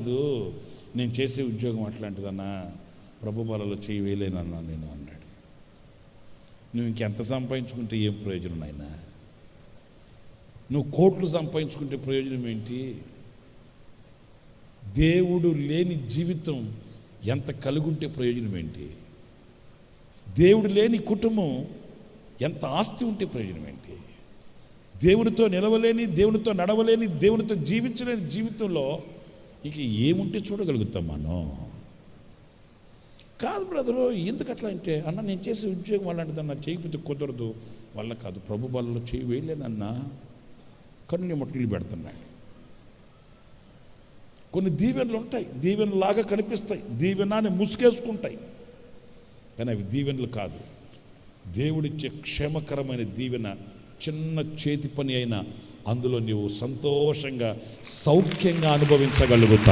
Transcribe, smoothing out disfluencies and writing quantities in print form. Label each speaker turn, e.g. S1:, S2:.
S1: కాదు, నేను చేసే ఉద్యోగం అట్లాంటిదన్నా, ప్రభు బలలో చేయి వేయలేనన్నా నేను అన్నాడు. నువ్వు ఇంకెంత సంపాదించుకుంటే ఏం ప్రయోజనం నాయనా? నువ్వు కోట్లు సంపాదించుకుంటే ప్రయోజనం ఏంటి? దేవుడు లేని జీవితం ఎంత కలుగుంటే ప్రయోజనం ఏంటి? దేవుడు లేని కుటుంబం ఎంత ఆస్తి ఉంటే ప్రయోజనం ఏంటి? దేవుడితో నిలవలేని, దేవుడితో నడవలేని, దేవుడితో జీవించలేని జీవితంలో ఇక ఏముంటే చూడగలుగుతాం మనం? కాదు బ్రదరు, ఎందుకు అట్లా అంటే, అన్న నేను చేసే ఉద్యోగం అలాంటిదన్నా, చేయకపోతే కుదరదు వల్ల కాదు, ప్రభు బలలో చేయి వేయలేనన్నా, కన్ను మట్టులు పెడుతున్నాడు. కొన్ని దీవెనలు ఉంటాయి, దీవెనలాగా కనిపిస్తాయి, దీవెనాన్ని ముసుగేసుకుంటాయి, కానీ అవి దీవెనలు కాదు. దేవుడిచ్చే క్షేమకరమైన దీవెన చిన్న చేతి పని అయినా అందులో నీవు సంతోషంగా సౌఖ్యంగా అనుభవించగలుగుతావు.